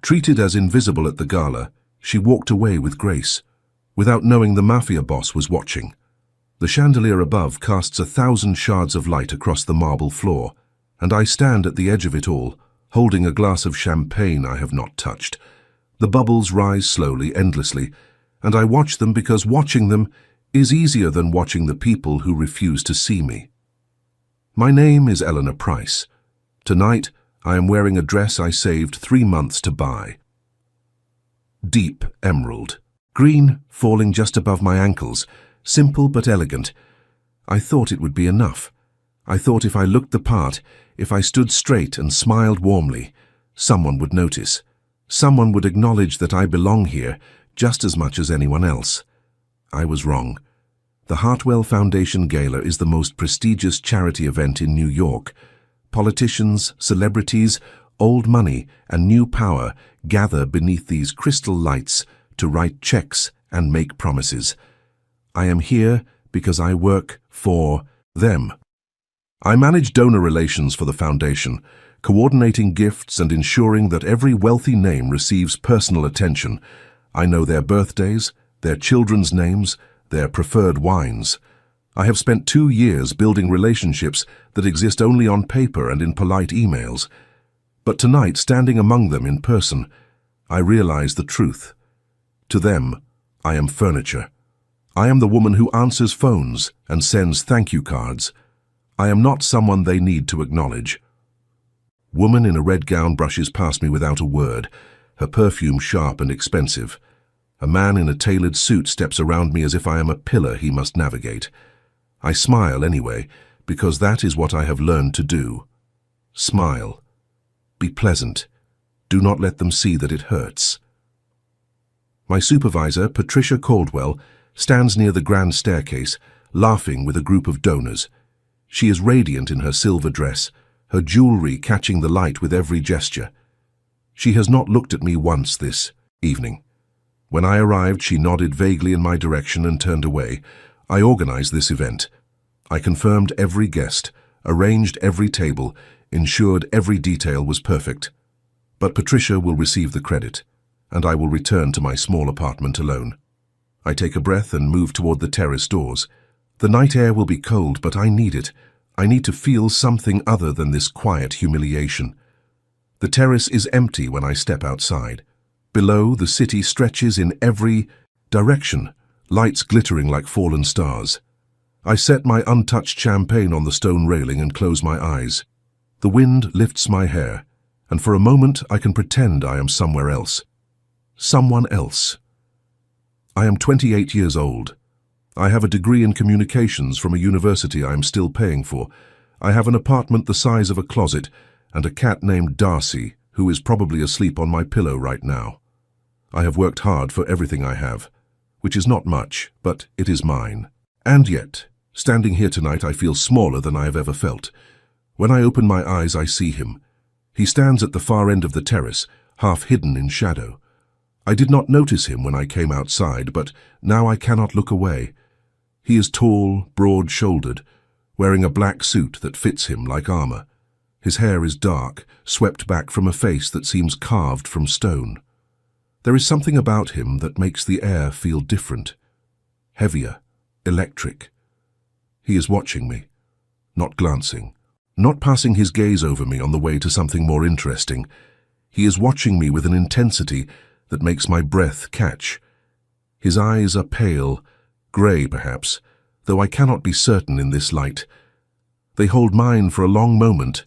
Treated as invisible at the gala, she walked away with grace, without knowing the Mafia boss was watching. The chandelier above casts 1,000 shards of light across the marble floor, and I stand at the edge of it all, holding a glass of champagne I have not touched. The bubbles rise slowly, endlessly, and I watch them because watching them is easier than watching the people who refuse to see me. My name is Eleanor Price. Tonight, I am wearing a dress I saved 3 months to buy. Deep emerald, green falling just above my ankles, simple but elegant. I thought it would be enough. I thought if I looked the part, if I stood straight and smiled warmly, someone would notice. Someone would acknowledge that I belong here just as much as anyone else. I was wrong. The Hartwell Foundation Gala is the most prestigious charity event in New York. Politicians, celebrities, old money, and new power gather beneath these crystal lights to write checks and make promises. I am here because I work for them. I manage donor relations for the foundation, coordinating gifts and ensuring that every wealthy name receives personal attention. I know their birthdays, their children's names, their preferred wines. I have spent 2 years building relationships that exist only on paper and in polite emails. But tonight, standing among them in person, I realize the truth. To them, I am furniture. I am the woman who answers phones and sends thank you cards. I am not someone they need to acknowledge. Woman in a red gown brushes past me without a word, her perfume sharp and expensive. A man in a tailored suit steps around me as if I am a pillar he must navigate. I smile anyway, because that is what I have learned to do. Smile. Be pleasant. Do not let them see that it hurts. My supervisor, Patricia Caldwell, stands near the grand staircase, laughing with a group of donors. She is radiant in her silver dress, her jewelry catching the light with every gesture. She has not looked at me once this evening. When I arrived, she nodded vaguely in my direction and turned away. I organized this event. I confirmed every guest, arranged every table, ensured every detail was perfect. But Patricia will receive the credit, and I will return to my small apartment alone. I take a breath and move toward the terrace doors. The night air will be cold, but I need it. I need to feel something other than this quiet humiliation. The terrace is empty when I step outside. Below, the city stretches in every direction, lights glittering like fallen stars. I set my untouched champagne on the stone railing and close my eyes. The wind lifts my hair, and for a moment I can pretend I am somewhere else. Someone else. I am 28 years old. I have a degree in communications from a university I am still paying for. I have an apartment the size of a closet and a cat named Darcy, who is probably asleep on my pillow right now. I have worked hard for everything I have, which is not much, but it is mine. And yet, standing here tonight, I feel smaller than I have ever felt. When I open my eyes, I see him. He stands at the far end of the terrace, half hidden in shadow. I did not notice him when I came outside, but now I cannot look away. He is tall, broad-shouldered, wearing a black suit that fits him like armor. His hair is dark, swept back from a face that seems carved from stone. There is something about him that makes the air feel different, heavier, electric. He is watching me, not glancing, not passing his gaze over me on the way to something more interesting. He is watching me with an intensity that makes my breath catch. His eyes are pale, grey perhaps, though I cannot be certain in this light. They hold mine for a long moment,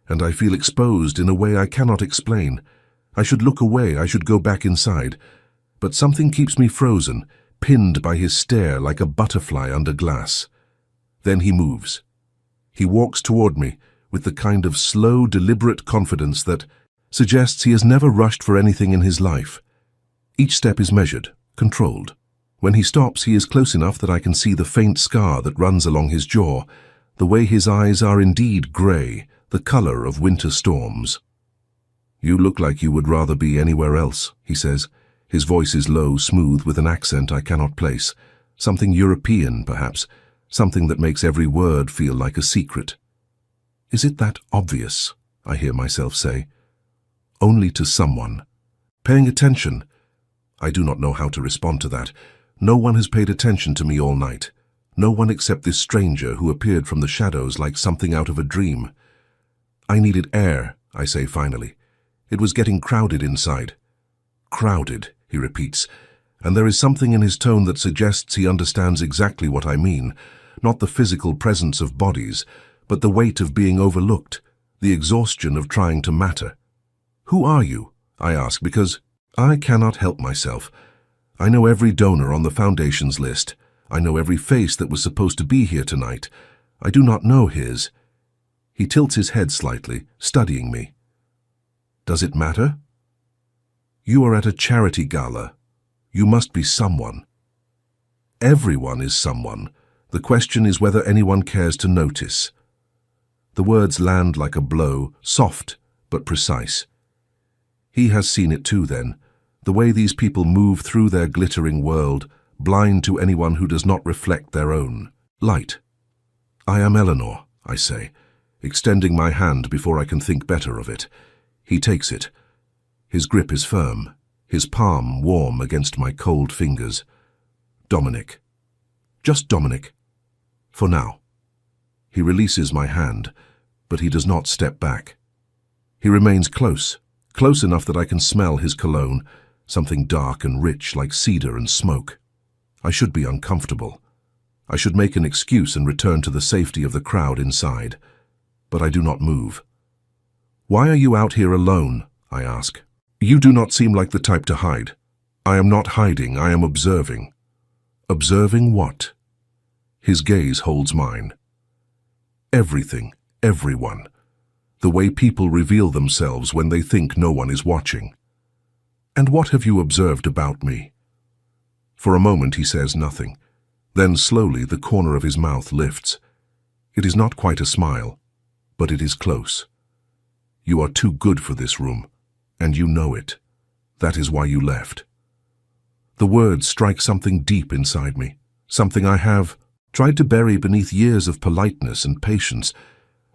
and I feel exposed in a way I cannot explain. I should look away, I should go back inside, but something keeps me frozen, pinned by his stare like a butterfly under glass. Then he moves. He walks toward me with the kind of slow, deliberate confidence that suggests he has never rushed for anything in his life. Each step is measured, controlled. When he stops, he is close enough that I can see the faint scar that runs along his jaw, the way his eyes are indeed grey, the color of winter storms. "You look like you would rather be anywhere else," he says. His voice is low, smooth, with an accent I cannot place. Something European, perhaps. Something that makes every word feel like a secret. "Is it that obvious?" I hear myself say. "Only to someone." Paying attention? I do not know how to respond to that. No one has paid attention to me all night. No one except this stranger who appeared from the shadows like something out of a dream. I needed air, I say finally. It was getting crowded inside. Crowded, he repeats, and there is something in his tone that suggests he understands exactly what I mean, not the physical presence of bodies, but the weight of being overlooked, the exhaustion of trying to matter. Who are you? I ask, because I cannot help myself. I know every donor on the foundation's list. I know every face that was supposed to be here tonight. I do not know his. He tilts his head slightly, studying me. Does it matter? You are at a charity gala. You must be someone. Everyone is someone. The question is whether anyone cares to notice. The words land like a blow, soft but precise. He has seen it too then, the way these people move through their glittering world, blind to anyone who does not reflect their own light. I am Eleanor, I say, extending my hand before I can think better of it. He takes it. His grip is firm, his palm warm against my cold fingers. Dominic. Just Dominic. For now. He releases my hand, but he does not step back. He remains close enough that I can smell his cologne, something dark and rich like cedar and smoke. I should be uncomfortable. I should make an excuse and return to the safety of the crowd inside. But I do not move. Why are you out here alone? I ask. You do not seem like the type to hide. I am not hiding, I am observing. Observing what? His gaze holds mine. Everything, everyone. The way people reveal themselves when they think no one is watching. And what have you observed about me? For a moment he says nothing. Then slowly the corner of his mouth lifts. It is not quite a smile, but it is close. You are too good for this room, and you know it. That is why you left. The words strike something deep inside me, something I have tried to bury beneath years of politeness and patience.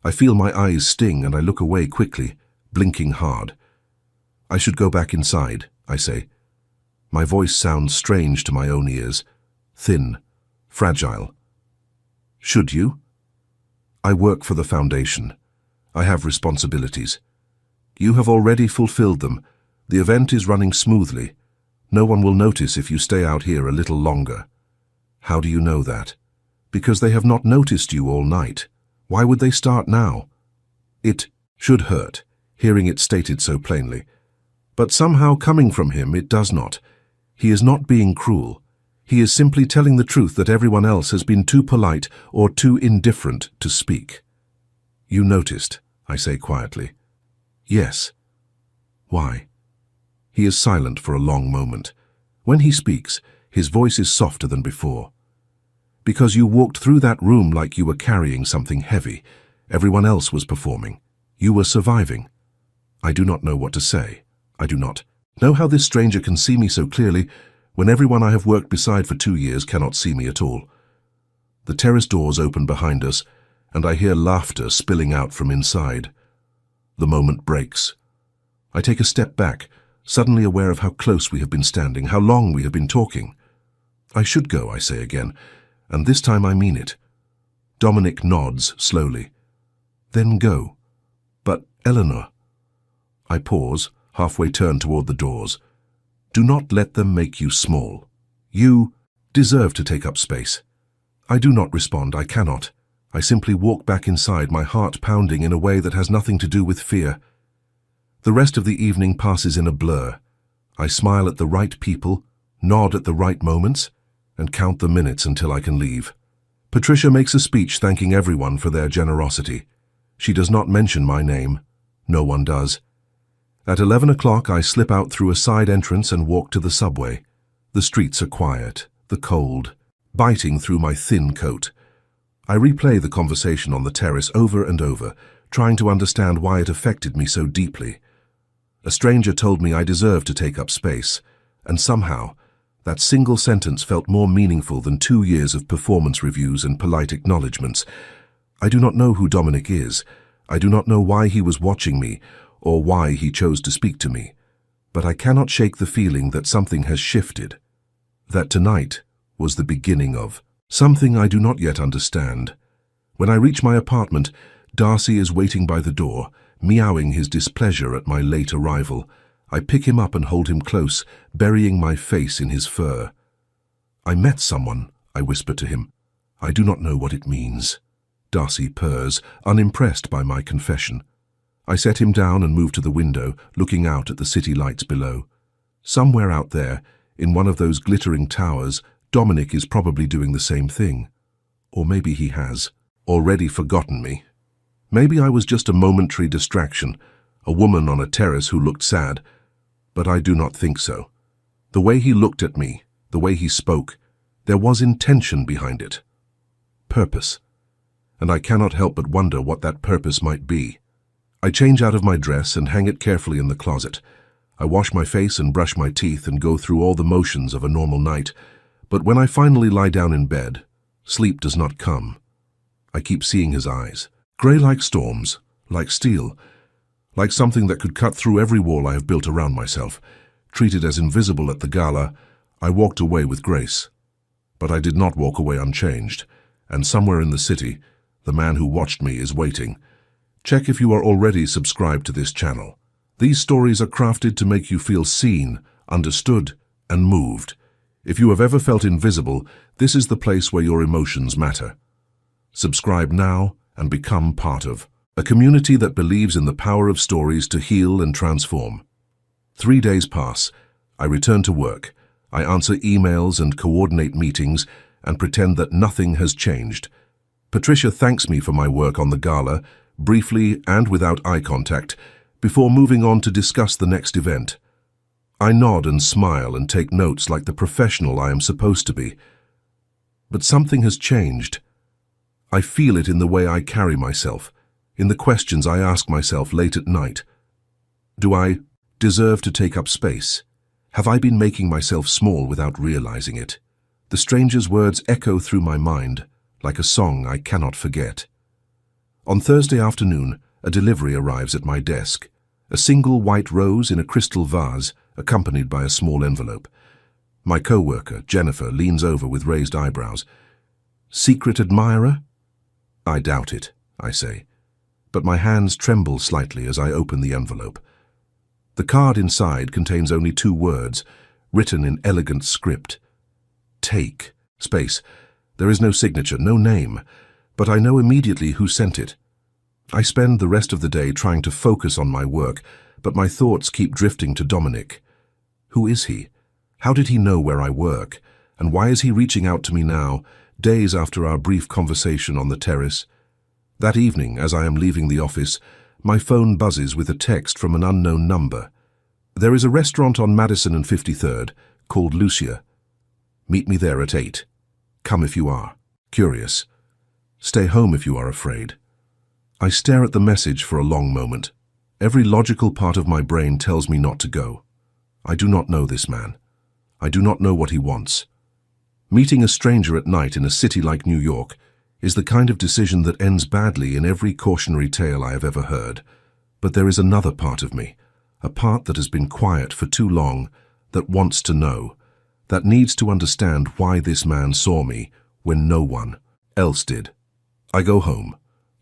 I feel my eyes sting and I look away quickly, blinking hard. I should go back inside, I say. My voice sounds strange to my own ears, thin, fragile. Should you? I work for the foundation. I have responsibilities. You have already fulfilled them. The event is running smoothly. No one will notice if you stay out here a little longer. How do you know that? Because they have not noticed you all night. Why would they start now? It should hurt, hearing it stated so plainly. But somehow coming from him, it does not. He is not being cruel. He is simply telling the truth that everyone else has been too polite or too indifferent to speak. You noticed, I say quietly. Yes. Why? He is silent for a long moment. When he speaks, his voice is softer than before. Because you walked through that room like you were carrying something heavy. Everyone else was performing. You were surviving. I do not know what to say. I do not know how this stranger can see me so clearly when everyone I have worked beside for 2 years cannot see me at all. The terrace doors open behind us, and I hear laughter spilling out from inside. The moment breaks. I take a step back, suddenly aware of how close we have been standing, how long we have been talking. I should go, I say again, and this time I mean it. Dominic nods slowly. Then go. But Eleanor. I pause, halfway turned toward the doors. Do not let them make you small. You deserve to take up space. I do not respond, I cannot. I simply walk back inside, my heart pounding in a way that has nothing to do with fear. The rest of the evening passes in a blur. I smile at the right people, nod at the right moments, and count the minutes until I can leave. Patricia makes a speech thanking everyone for their generosity. She does not mention my name. No one does. At 11 o'clock, I slip out through a side entrance and walk to the subway. The streets are quiet, the cold, biting through my thin coat. I replay the conversation on the terrace over and over, trying to understand why it affected me so deeply. A stranger told me I deserved to take up space, and somehow, that single sentence felt more meaningful than 2 years of performance reviews and polite acknowledgements. I do not know who Dominic is. I do not know why he was watching me, or why he chose to speak to me. but I cannot shake the feeling that something has shifted, that tonight was the beginning of something I do not yet understand. When I reach my apartment, Darcy is waiting by the door, meowing his displeasure at my late arrival. I pick him up and hold him close, burying my face in his fur. "I met someone," I whisper to him. "I do not know what it means." Darcy purrs, unimpressed by my confession. I set him down and move to the window, looking out at the city lights below. Somewhere out there, in one of those glittering towers, Dominic is probably doing the same thing. Or maybe he has already forgotten me. Maybe I was just a momentary distraction, a woman on a terrace who looked sad. But I do not think so. The way he looked at me, the way he spoke, there was intention behind it. Purpose. And I cannot help but wonder what that purpose might be. I change out of my dress and hang it carefully in the closet. I wash my face and brush my teeth and go through all the motions of a normal night. But when I finally lie down in bed, sleep does not come. I keep seeing his eyes, grey like storms, like steel, like something that could cut through every wall I have built around myself. Treated as invisible at the gala, I walked away with grace. But I did not walk away unchanged, and somewhere in the city, the man who watched me is waiting. Check if you are already subscribed to this channel. These stories are crafted to make you feel seen, understood, and moved. If you have ever felt invisible, this is the place where your emotions matter. Subscribe now and become part of a community that believes in the power of stories to heal and transform. 3 days pass. I return to work. I answer emails and coordinate meetings and pretend that nothing has changed. Patricia thanks me for my work on the gala, briefly and without eye contact, before moving on to discuss the next event. I nod and smile and take notes like the professional I am supposed to be. But something has changed. I feel it in the way I carry myself, in the questions I ask myself late at night. Do I deserve to take up space? Have I been making myself small without realizing it? The stranger's words echo through my mind, like a song I cannot forget. On Thursday afternoon, a delivery arrives at my desk. A single white rose in a crystal vase, accompanied by a small envelope. My co-worker, Jennifer, leans over with raised eyebrows. "Secret admirer?" "I doubt it," I say. But my hands tremble slightly as I open the envelope. The card inside contains only 2 words, written in elegant script. Take, space. There is no signature, no name, but I know immediately who sent it. I spend the rest of the day trying to focus on my work, but my thoughts keep drifting to Dominic. Who is he? How did he know where I work? And why is he reaching out to me now, days after our brief conversation on the terrace? That evening, as I am leaving the office, my phone buzzes with a text from an unknown number. There is a restaurant on Madison and 53rd called Lucia. Meet me there at 8. Come if you are curious. Stay home if you are afraid. I stare at the message for a long moment. Every logical part of my brain tells me not to go. I do not know this man. I do not know what he wants. Meeting a stranger at night in a city like New York is the kind of decision that ends badly in every cautionary tale I have ever heard. But there is another part of me, a part that has been quiet for too long, that wants to know, that needs to understand why this man saw me when no one else did. I go home.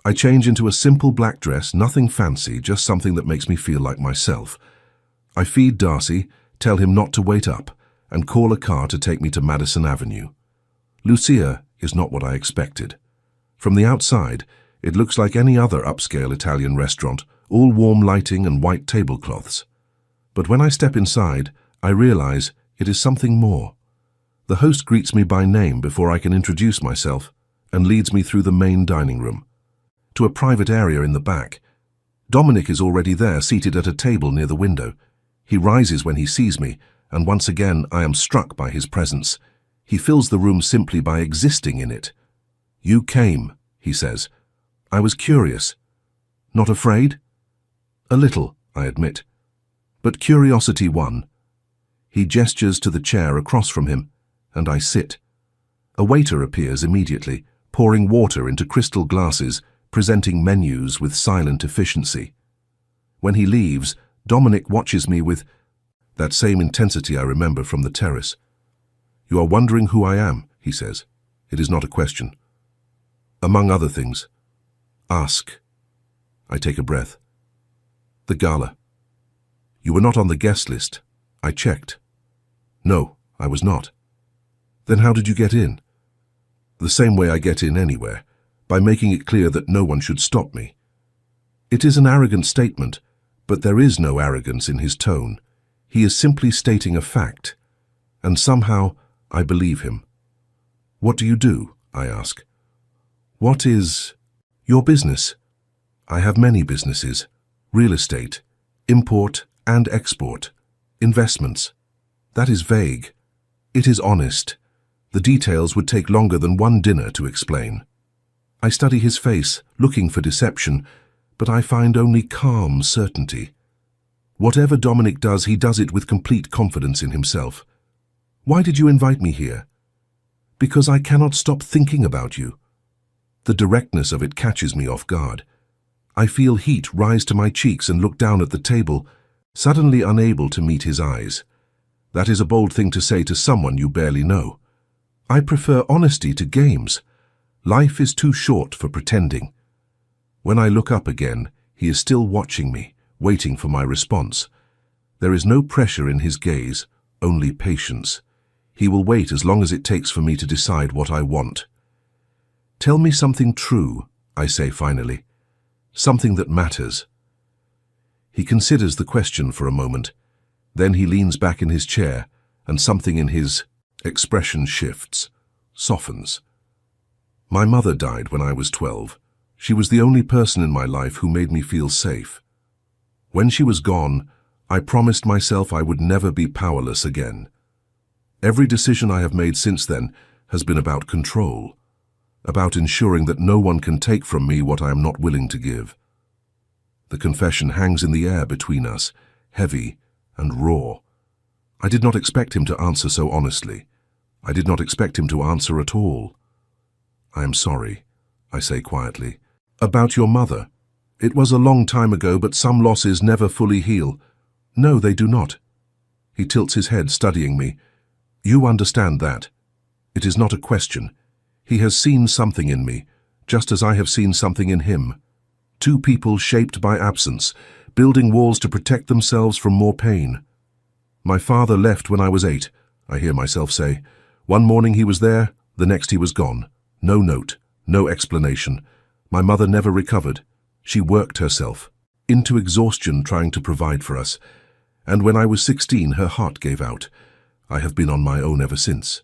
I change into a simple black dress, nothing fancy, just something that makes me feel like myself. I feed Darcy, tell him not to wait up, and call a car to take me to Madison Avenue. Lucia is not what I expected. From the outside, it looks like any other upscale Italian restaurant, all warm lighting and white tablecloths. But when I step inside, I realize it is something more. The host greets me by name before I can introduce myself and leads me through the main dining room to a private area in the back. Dominic is already there, seated at a table near the window. He rises when he sees me, and once again I am struck by his presence. He fills the room simply by existing in it. "You came," he says. "I was curious." "Not afraid?" "A little," I admit. But curiosity won. He gestures to the chair across from him, and I sit. A waiter appears immediately, pouring water into crystal glasses, presenting menus with silent efficiency. When he leaves, Dominic watches me with That same intensity I remember from the terrace. "You are wondering who I am," he says. "It is not a question." "Among other things." "Ask." I take a breath. "The gala." "You were not on the guest list." I checked. "No, I was not." "Then how did you get in?" "The same way I get in anywhere, by making it clear that no one should stop me." It is an arrogant statement, but there is no arrogance in his tone. He is simply stating a fact, and somehow I believe him. "What do you do?" I ask. "What is your business?" "I have many businesses. Real estate, import and export, investments." That is vague. It is honest. The details would take longer than one dinner to explain. I study his face, looking for deception, but I find only calm certainty. Whatever Dominic does, he does it with complete confidence in himself. "Why did you invite me here?" "Because I cannot stop thinking about you." The directness of it catches me off guard. I feel heat rise to my cheeks and look down at the table, suddenly unable to meet his eyes. That is a bold thing to say to someone you barely know. I prefer honesty to games. Life is too short for pretending. When I look up again, he is still watching me, waiting for my response. There is no pressure in his gaze, only patience. He will wait as long as it takes for me to decide what I want. "Tell me something true," I say finally. "Something that matters." He considers the question for a moment. Then he leans back in his chair, and something in his expression shifts, softens. "My mother died when I was 12. She was the only person in my life who made me feel safe. When she was gone, I promised myself I would never be powerless again. Every decision I have made since then has been about control, about ensuring that no one can take from me what I am not willing to give." The confession hangs in the air between us, heavy and raw. I did not expect him to answer so honestly. I did not expect him to answer at all. "I am sorry," I say quietly. "About your mother. It was a long time ago, but some losses never fully heal." "No, they do not." He tilts his head, studying me. "You understand that. It is not a question. He has seen something in me, just as I have seen something in him. Two people shaped by absence, building walls to protect themselves from more pain. My father left when I was 8, I hear myself say. One morning he was there, the next he was gone. No note, no explanation. My mother never recovered. She worked herself into exhaustion trying to provide for us. And when I was 16, her heart gave out. I have been on my own ever since."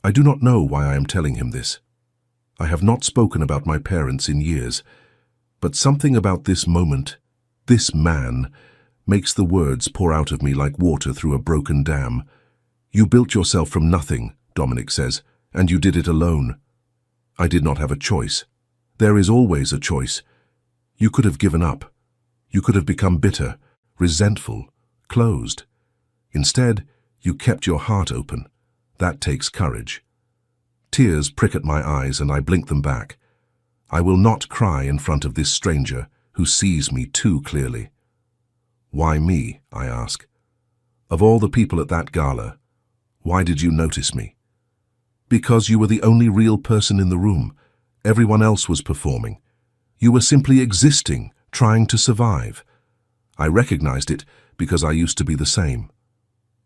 I do not know why I am telling him this. I have not spoken about my parents in years, but something about this moment, this man, makes the words pour out of me like water through a broken dam. "You built yourself from nothing," Dominic says, "and you did it alone." I did not have a choice. There is always a choice. You could have given up. You could have become bitter, resentful, closed. Instead, you kept your heart open. That takes courage. Tears prick at my eyes and I blink them back. I will not cry in front of this stranger who sees me too clearly. "Why me?" I ask. "Of all the people at that gala, why did you notice me?" "Because you were the only real person in the room. Everyone else was performing. You were simply existing, trying to survive. I recognized it because I used to be the same."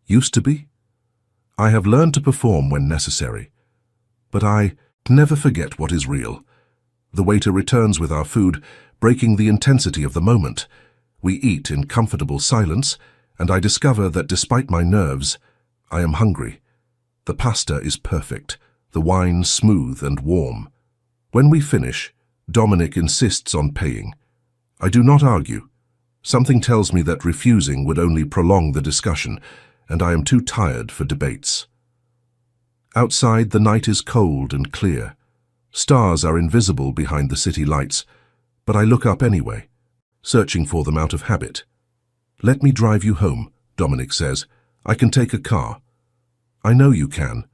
"Used to be?" "I have learned to perform when necessary. But I never forget what is real." The waiter returns with our food, breaking the intensity of the moment. We eat in comfortable silence, and I discover that despite my nerves, I am hungry. The pasta is perfect, the wine smooth and warm. When we finish, Dominic insists on paying. I do not argue. Something tells me that refusing would only prolong the discussion, and I am too tired for debates. Outside, the night is cold and clear. Stars are invisible behind the city lights, but I look up anyway, searching for them out of habit. "Let me drive you home," Dominic says. "I can take a car." "I know you can.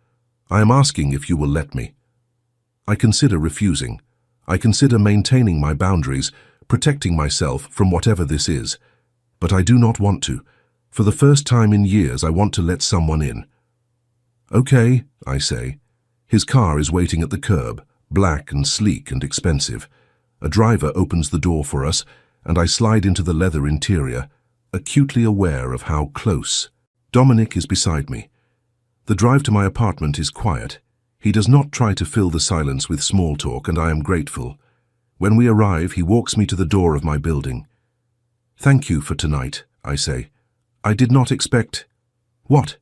I am asking if you will let me." I consider refusing. I consider maintaining my boundaries, protecting myself from whatever this is. But I do not want to. For the first time in years, I want to let someone in. Okay, I say. His car is waiting at the curb, black and sleek and expensive. A driver opens the door for us, and I slide into the leather interior, acutely aware of how close. Dominic is beside me. The drive to my apartment is quiet. He does not try to fill the silence with small talk, and I am grateful. When we arrive, he walks me to the door of my building. Thank you for tonight, I say. I did not expect... What?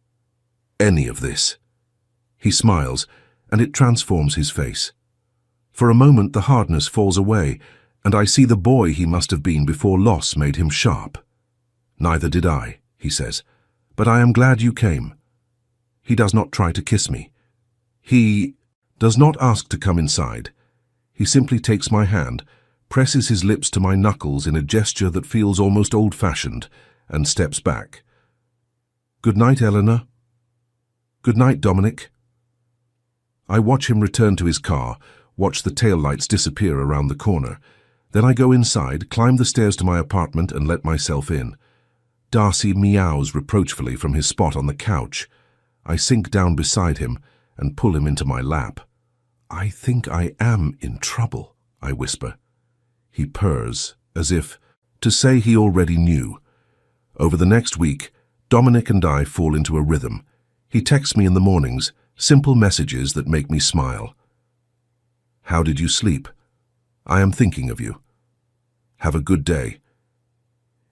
Any of this. He smiles, and it transforms his face. For a moment, the hardness falls away, and I see the boy he must have been before loss made him sharp. Neither did I, he says, but I am glad you came. He does not try to kiss me. He does not ask to come inside. He simply takes my hand, presses his lips to my knuckles in a gesture that feels almost old-fashioned, and steps back. Good night, Eleanor. Good night, Dominic. I watch him return to his car, watch the taillights disappear around the corner. Then I go inside, climb the stairs to my apartment, and let myself in. Darcy meows reproachfully from his spot on the couch. I sink down beside him and pull him into my lap. I think I am in trouble, I whisper. He purrs, as if to say he already knew. Over the next week, Dominic and I fall into a rhythm. He texts me in the mornings, simple messages that make me smile. How did you sleep? I am thinking of you. Have a good day.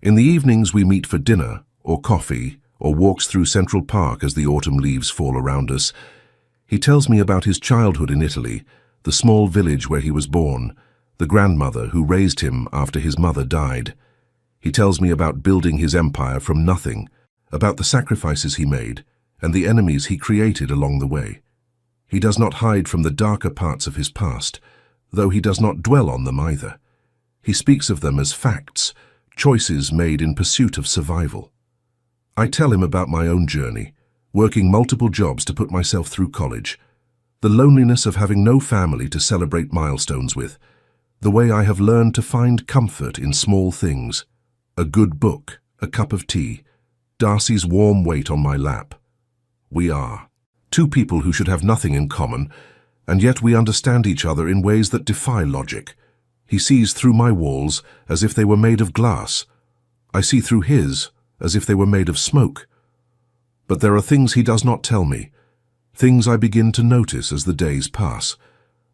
In the evenings we meet for dinner, or coffee, or walks through Central Park as the autumn leaves fall around us. He tells me about his childhood in Italy, the small village where he was born, the grandmother who raised him after his mother died. He tells me about building his empire from nothing, about the sacrifices he made, and the enemies he created along the way. He does not hide from the darker parts of his past, though he does not dwell on them either. He speaks of them as facts, choices made in pursuit of survival. I tell him about my own journey, working multiple jobs to put myself through college, the loneliness of having no family to celebrate milestones with, the way I have learned to find comfort in small things, a good book, a cup of tea, Darcy's warm weight on my lap. We are two people who should have nothing in common, and yet we understand each other in ways that defy logic. He sees through my walls as if they were made of glass. I see through his as if they were made of smoke. But there are things he does not tell me, things I begin to notice as the days pass,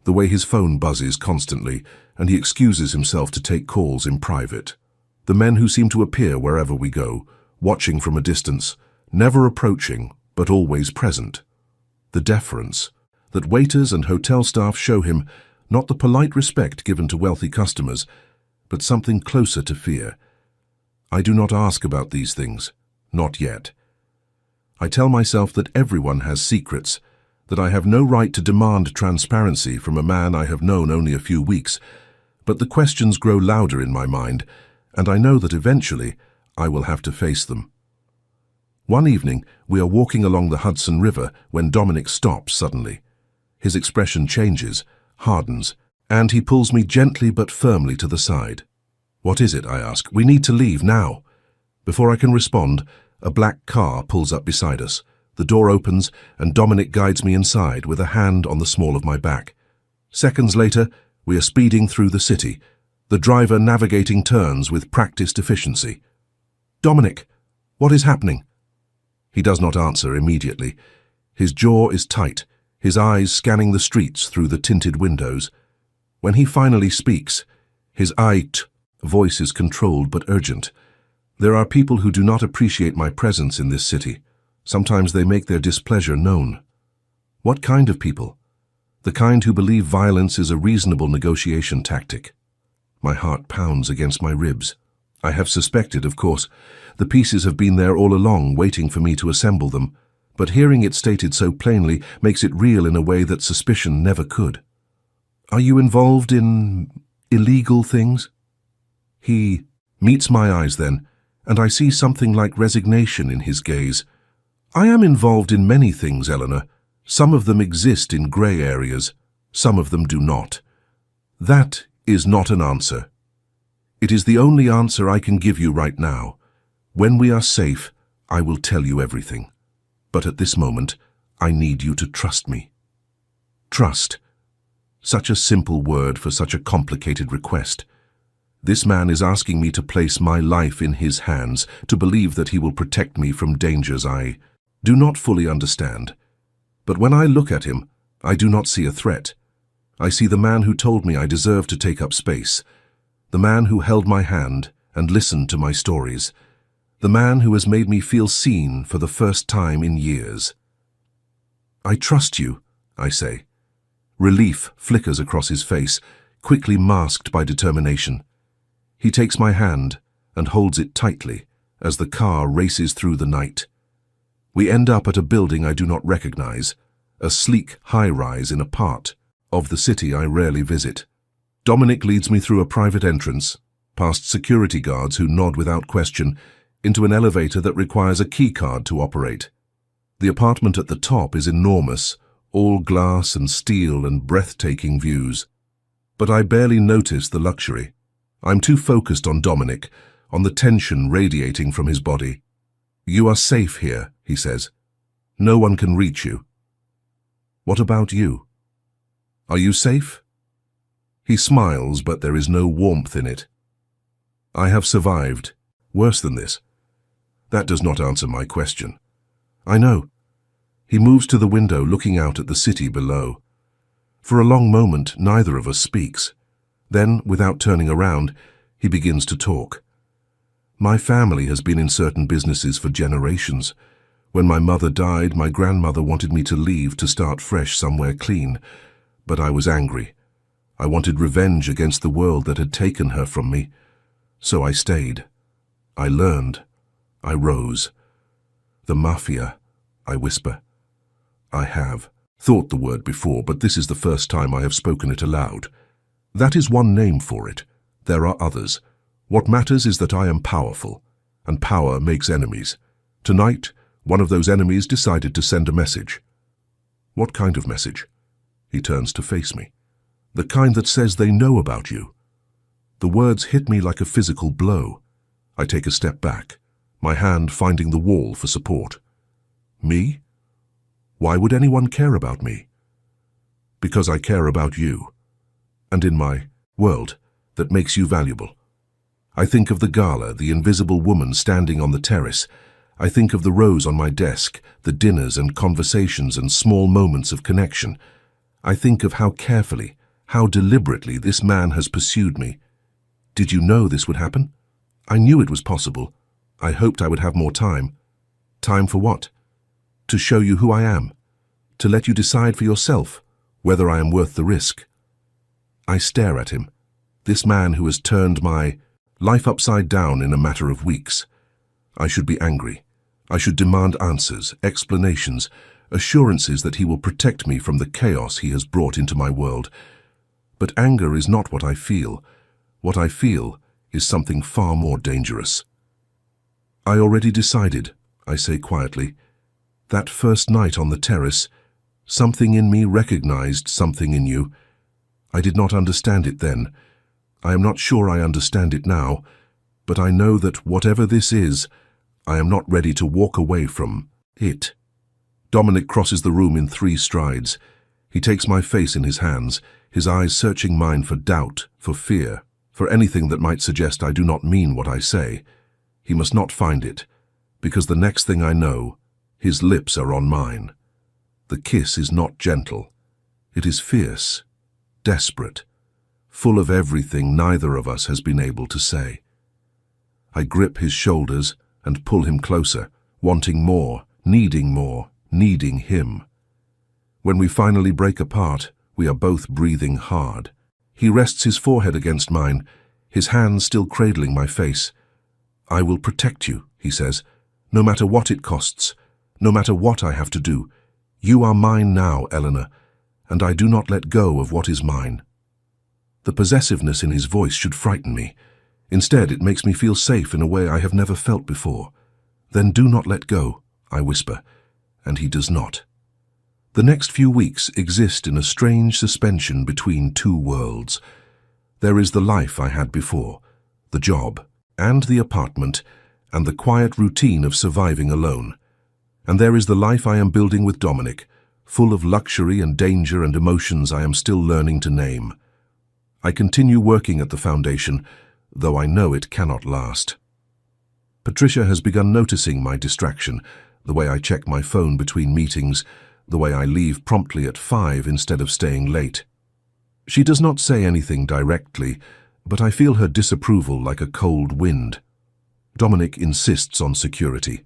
the way his phone buzzes constantly and he excuses himself to take calls in private, the men who seem to appear wherever we go, watching from a distance, never approaching but always present, the deference that waiters and hotel staff show him, not the polite respect given to wealthy customers, but something closer to fear. I do not ask about these things, not yet. I tell myself that everyone has secrets, that I have no right to demand transparency from a man I have known only a few weeks, but the questions grow louder in my mind, and I know that eventually I will have to face them. One evening, we are walking along the Hudson River when Dominic stops suddenly. His expression changes, hardens, and he pulls me gently but firmly to the side. What is it? I ask. We need to leave now. Before I can respond, a black car pulls up beside us. The door opens and Dominic guides me inside with a hand on the small of my back. Seconds later, we are speeding through the city, the driver navigating turns with practiced efficiency. Dominic, what is happening? He does not answer immediately. His jaw is tight, his eyes scanning the streets through the tinted windows. When he finally speaks, his voice is controlled but urgent. There are people who do not appreciate my presence in this city. Sometimes they make their displeasure known. What kind of people? The kind who believe violence is a reasonable negotiation tactic. My heart pounds against my ribs. I have suspected, of course. The pieces have been there all along, waiting for me to assemble them. But hearing it stated so plainly makes it real in a way that suspicion never could. Are you involved in illegal things? He meets my eyes then, and I see something like resignation in his gaze. I am involved in many things, Eleanor. Some of them exist in grey areas, some of them do not. That is not an answer. It is the only answer I can give you right now. When we are safe, I will tell you everything. But at this moment, I need you to trust me. Trust. Such a simple word for such a complicated request. This man is asking me to place my life in his hands, to believe that he will protect me from dangers I do not fully understand. But when I look at him, I do not see a threat. I see the man who told me I deserve to take up space, the man who held my hand and listened to my stories, the man who has made me feel seen for the first time in years. I trust you, I say. Relief flickers across his face, quickly masked by determination. He takes my hand and holds it tightly as the car races through the night. We end up at a building I do not recognize, a sleek high-rise in a part of the city I rarely visit. Dominic leads me through a private entrance, past security guards who nod without question, into an elevator that requires a key card to operate. The apartment at the top is enormous, all glass and steel and breathtaking views. But I barely notice the luxury. I'm too focused on Dominic, on the tension radiating from his body. You are safe here, he says. No one can reach you. What about you? Are you safe? He smiles, but there is no warmth in it. I have survived. Worse than this. That does not answer my question. I know. He moves to the window, looking out at the city below. For a long moment, neither of us speaks. Then, without turning around, he begins to talk. My family has been in certain businesses for generations. When my mother died, my grandmother wanted me to leave to start fresh somewhere clean. But I was angry. I wanted revenge against the world that had taken her from me. So I stayed. I learned. I rose. The Mafia, I whisper. I have thought the word before, but this is the first time I have spoken it aloud. That is one name for it. There are others. What matters is that I am powerful, and power makes enemies. Tonight, one of those enemies decided to send a message. What kind of message? He turns to face me. The kind that says they know about you. The words hit me like a physical blow. I take a step back, my hand finding the wall for support. Me? Why would anyone care about me? Because I care about you, and in my world that makes you valuable. I think of the Gala, the invisible woman standing on the terrace. I think of the rose on my desk, the dinners and conversations and small moments of connection. I think of how carefully, how deliberately this man has pursued me. Did you know this would happen? I knew it was possible. I hoped I would have more time. Time for what? To show you who I am. To let you decide for yourself whether I am worth the risk. I stare at him, this man who has turned my life upside down in a matter of weeks. I should be angry. I should demand answers, explanations, assurances that he will protect me from the chaos he has brought into my world. But anger is not what I feel. What I feel is something far more dangerous. I already decided, I say quietly. That first night on the terrace, something in me recognized something in you. I did not understand it then. I am not sure I understand it now, but I know that whatever this is, I am not ready to walk away from it. Dominic crosses the room in 3 strides. He takes my face in his hands, his eyes searching mine for doubt, for fear, for anything that might suggest I do not mean what I say. He must not find it, because the next thing I know, his lips are on mine. The kiss is not gentle. It is fierce, desperate, full of everything neither of us has been able to say. I grip his shoulders and pull him closer, wanting more, needing him. When we finally break apart, we are both breathing hard. He rests his forehead against mine, his hands still cradling my face. I will protect you, he says, no matter what it costs, no matter what I have to do. You are mine now, Eleanor, and I do not let go of what is mine. The possessiveness in his voice should frighten me. Instead, it makes me feel safe in a way I have never felt before. Then do not let go, I whisper, and he does not. The next few weeks exist in a strange suspension between 2 worlds. There is the life I had before, the job, and the apartment, and the quiet routine of surviving alone. And there is the life I am building with Dominic, full of luxury and danger and emotions I am still learning to name. I continue working at the foundation, though I know it cannot last. Patricia has begun noticing my distraction, the way I check my phone between meetings, the way I leave promptly at 5 instead of staying late. She does not say anything directly, but I feel her disapproval like a cold wind. Dominic insists on security.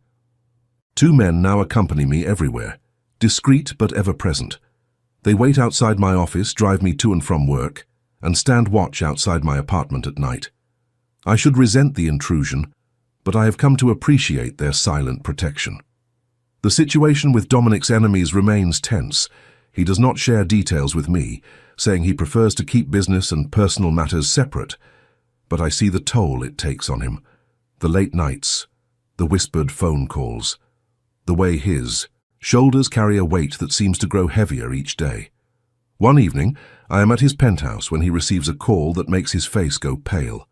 2 men now accompany me everywhere, discreet but ever present. They wait outside my office, drive me to and from work, and stand watch outside my apartment at night. I should resent the intrusion, but I have come to appreciate their silent protection. The situation with Dominic's enemies remains tense. He does not share details with me, saying he prefers to keep business and personal matters separate. But I see the toll it takes on him. The late nights, the whispered phone calls, the way his shoulders carry a weight that seems to grow heavier each day. One evening, I am at his penthouse when he receives a call that makes his face go pale.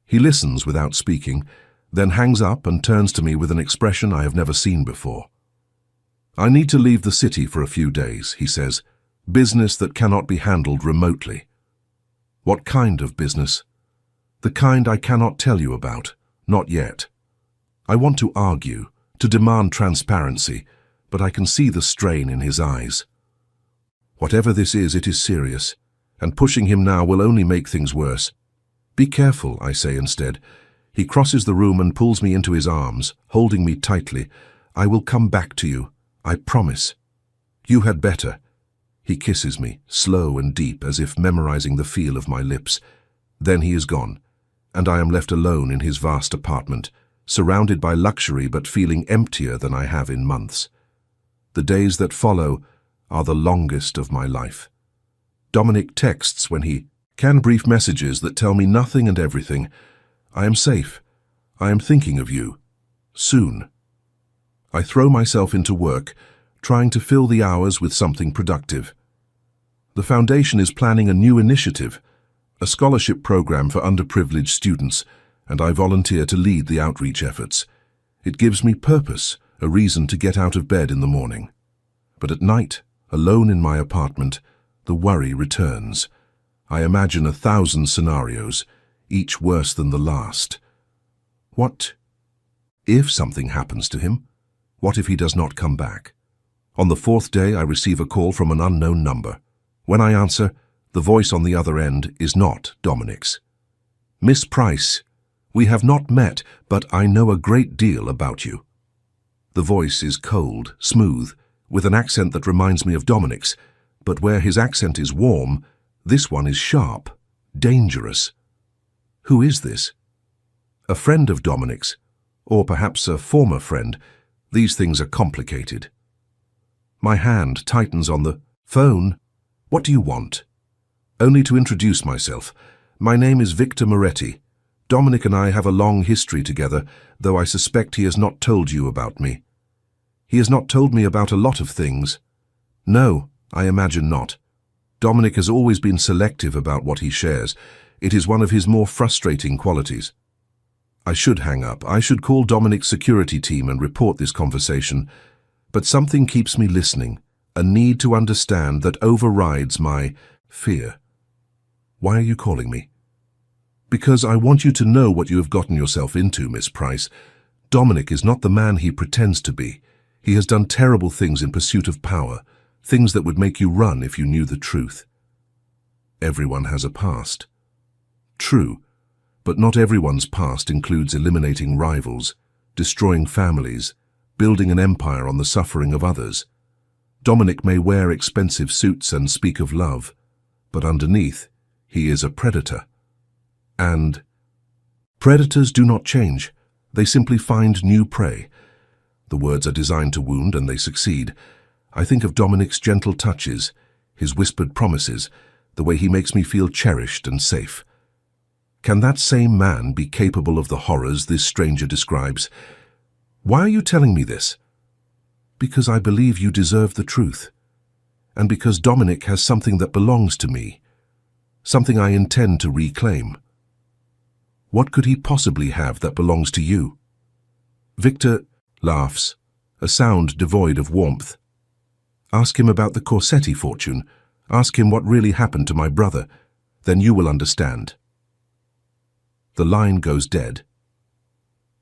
He listens without speaking, then hangs up and turns to me with an expression I have never seen before. "I need to leave the city for a few days," he says. "Business that cannot be handled remotely." What kind of business? The kind I cannot tell you about, not yet. I want to argue, to demand transparency, but I can see the strain in his eyes. Whatever this is, it is serious, and pushing him now will only make things worse. "Be careful," I say instead. He crosses the room and pulls me into his arms, holding me tightly. "I will come back to you. I promise." "You had better." He kisses me, slow and deep, as if memorizing the feel of my lips. Then he is gone, and I am left alone in his vast apartment, surrounded by luxury but feeling emptier than I have in months. The days that follow are the longest of my life. Dominic texts when he can, brief messages that tell me nothing and everything. "I am safe. I am thinking of you. Soon." I throw myself into work, trying to fill the hours with something productive. The foundation is planning a new initiative, a scholarship program for underprivileged students, and I volunteer to lead the outreach efforts. It gives me purpose, a reason to get out of bed in the morning. But at night, alone in my apartment, the worry returns. I imagine 1,000 scenarios, each worse than the last. What if something happens to him? What if he does not come back? On the 4th day, I receive a call from an unknown number. When I answer, the voice on the other end is not Dominic's. "Miss Price, we have not met, but I know a great deal about you." The voice is cold, smooth, with an accent that reminds me of Dominic's, but where his accent is warm, this one is sharp, dangerous. Who is this? A friend of Dominic's, or perhaps a former friend. These things are complicated. My hand tightens on the phone. "What do you want?" Only to introduce myself. "My name is Victor Moretti. Dominic and I have a long history together, though I suspect he has not told you about me." "He has not told me about a lot of things." "No, I imagine not. Dominic has always been selective about what he shares. It is one of his more frustrating qualities." I should hang up. I should call Dominic's security team and report this conversation. But something keeps me listening, a need to understand that overrides my fear. "Why are you calling me?" "Because I want you to know what you have gotten yourself into, Miss Price. Dominic is not the man he pretends to be. He has done terrible things in pursuit of power, things that would make you run if you knew the truth." Everyone has a past. True. But not everyone's past includes eliminating rivals, destroying families, building an empire on the suffering of others. Dominic may wear expensive suits and speak of love, but underneath, he is a predator. And predators do not change. They simply find new prey. The words are designed to wound, and they succeed. I think of Dominic's gentle touches, his whispered promises, the way he makes me feel cherished and safe. Can that same man be capable of the horrors this stranger describes? "Why are you telling me this?" "Because I believe you deserve the truth. And because Dominic has something that belongs to me, something I intend to reclaim." "What could he possibly have that belongs to you?" Victor laughs, a sound devoid of warmth. Ask him about the Corsetti fortune. Ask him what really happened to my brother. Then you will understand. The line goes dead.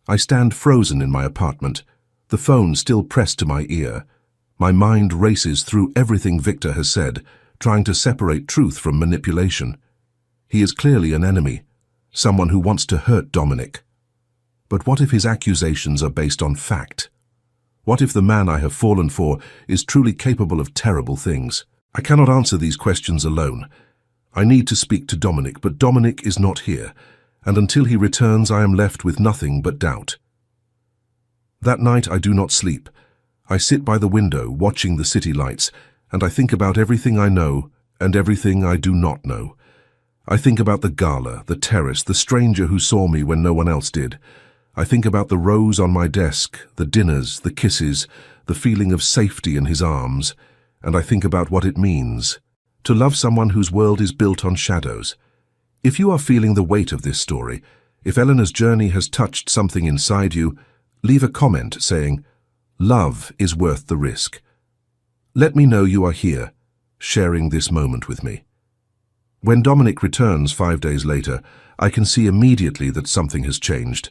I stand frozen in my apartment, the phone still pressed to my ear. My mind races through everything Victor has said, trying to separate truth from manipulation. He is clearly an enemy, someone who wants to hurt Dominic. But what if his accusations are based on fact? What if the man I have fallen for is truly capable of terrible things? I cannot answer these questions alone. I need to speak to Dominic, but Dominic is not here, and until he returns I am left with nothing but doubt. That night I do not sleep. I sit by the window watching the city lights, and I think about everything I know and everything I do not know. I think about the gala, the terrace, the stranger who saw me when no one else did. I think about the rose on my desk, the dinners, the kisses, the feeling of safety in his arms, and I think about what it means to love someone whose world is built on shadows. If you are feeling the weight of this story, if Eleanor's journey has touched something inside you, leave a comment saying, "Love is worth the risk." Let me know you are here, sharing this moment with me. When Dominic returns 5 days later, I can see immediately that something has changed.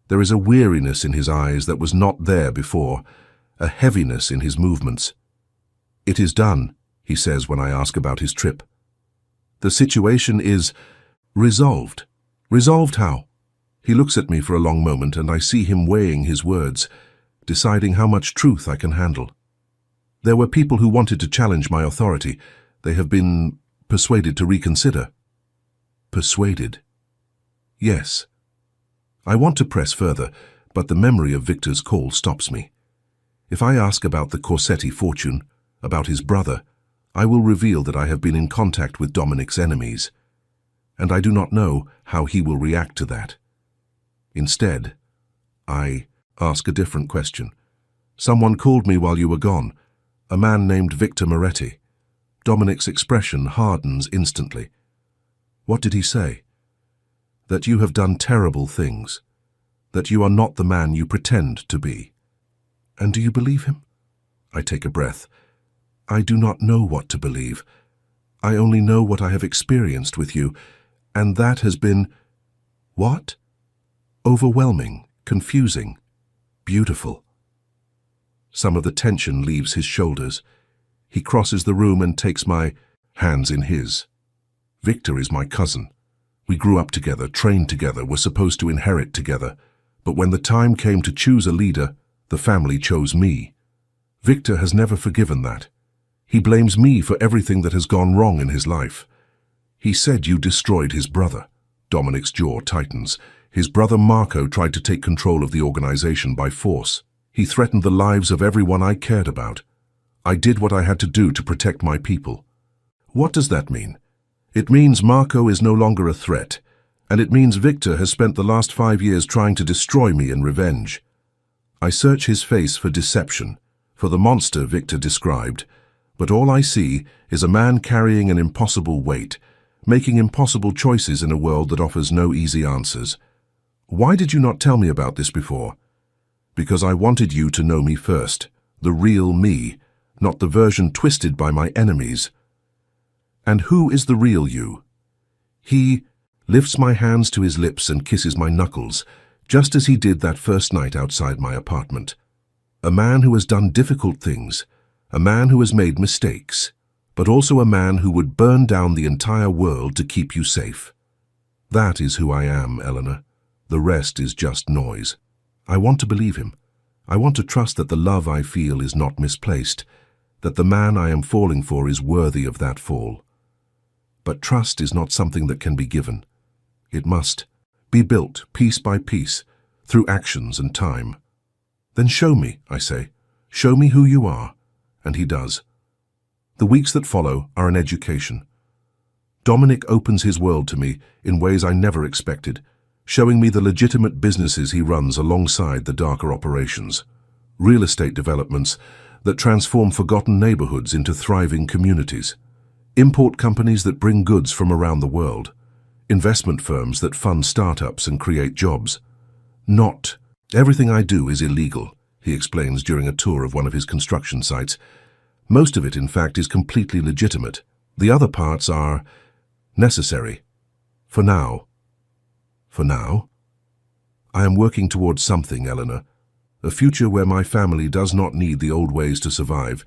There is a weariness in his eyes that was not there before, a heaviness in his movements. "It is done," he says when I ask about his trip. "The situation is resolved." Resolved how? He looks at me for a long moment and I see him weighing his words, deciding how much truth I can handle. There were people who wanted to challenge my authority. They have been persuaded to reconsider. Persuaded? Yes. I want to press further, but the memory of Victor's call stops me. If I ask about the Corsetti fortune, about his brother, I will reveal that I have been in contact with Dominic's enemies, and I do not know how he will react to that. Instead, I ask a different question. "Someone called me while you were gone, a man named Victor Moretti." Dominic's expression hardens instantly. "What did he say?" "That you have done terrible things, that you are not the man you pretend to be." "And do you believe him?" I take a breath. I do not know what to believe. I only know what I have experienced with you, and that has been... what? Overwhelming, confusing, beautiful. Some of the tension leaves his shoulders. He crosses the room and takes my hands in his. "Victor is my cousin. We grew up together, trained together, were supposed to inherit together. But when the time came to choose a leader, the family chose me. Victor has never forgiven that. He blames me for everything that has gone wrong in his life. He said you destroyed his brother." Dominic's jaw tightens. "His brother Marco tried to take control of the organization by force. He threatened the lives of everyone I cared about. I did what I had to do to protect my people." What does that mean? It means Marco is no longer a threat, and it means Victor has spent the last 5 years trying to destroy me in revenge. I search his face for deception, for the monster Victor described, but all I see is a man carrying an impossible weight, making impossible choices in a world that offers no easy answers. Why did you not tell me about this before? Because I wanted you to know me first, the real me, not the version twisted by my enemies. And who is the real you? He lifts my hands to his lips and kisses my knuckles, just as he did that first night outside my apartment. A man who has done difficult things, a man who has made mistakes, but also a man who would burn down the entire world to keep you safe. That is who I am, Eleanor. The rest is just noise. I want to believe him. I want to trust that the love I feel is not misplaced, that the man I am falling for is worthy of that fall. But trust is not something that can be given. It must be built piece by piece, through actions and time. Then show me, I say. Show me who you are. And he does. The weeks that follow are an education. Dominic opens his world to me in ways I never expected, showing me the legitimate businesses he runs alongside the darker operations. Real estate developments that transform forgotten neighborhoods into thriving communities. Import companies that bring goods from around the world. Investment firms that fund startups and create jobs. Not Everything I do is illegal, he explains during a tour of one of his construction sites. Most of it, in fact, is completely legitimate. The other parts are necessary. For now. For now? I am working towards something, Eleanor. A future where my family does not need the old ways to survive.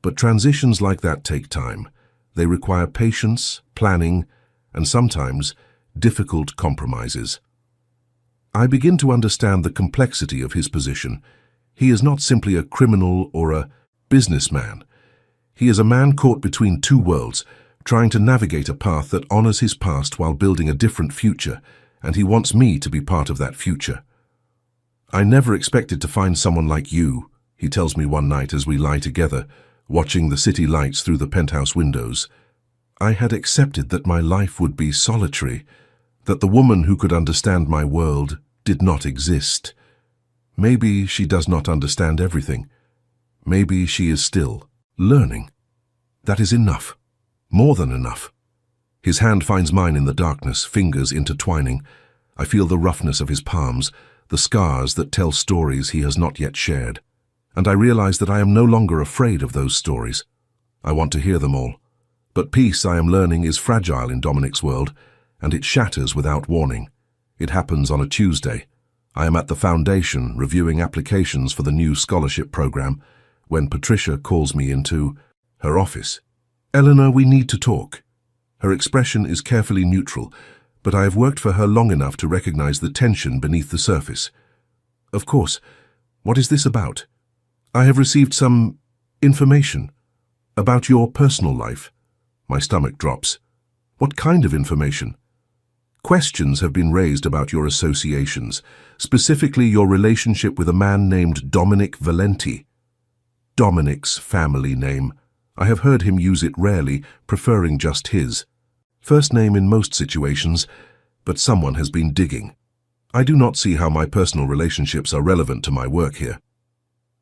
But transitions like that take time. They require patience, planning, and sometimes difficult compromises. I begin to understand the complexity of his position. He is not simply a criminal or a businessman. He is a man caught between two worlds, trying to navigate a path that honors his past while building a different future, and he wants me to be part of that future. I never expected to find someone like you, he tells me one night as we lie together, watching the city lights through the penthouse windows. I had accepted that my life would be solitary, that the woman who could understand my world did not exist. Maybe she does not understand everything. Maybe she is still learning. That is enough. More than enough. His hand finds mine in the darkness, fingers intertwining. I feel the roughness of his palms, the scars that tell stories he has not yet shared. And I realize that I am no longer afraid of those stories. I want to hear them all. But peace, I am learning, is fragile in Dominic's world, and it shatters without warning. It happens on a Tuesday. I am at the foundation reviewing applications for the new scholarship program when Patricia calls me into her office. Eleanor, we need to talk. Her expression is carefully neutral, but I have worked for her long enough to recognize the tension beneath the surface. Of course. What is this about? I have received some information about your personal life. My stomach drops. What kind of information? Questions have been raised about your associations, specifically your relationship with a man named Dominic Valenti. Dominic's family name. I have heard him use it rarely, preferring just his first name in most situations, but someone has been digging. I do not see how my personal relationships are relevant to my work here.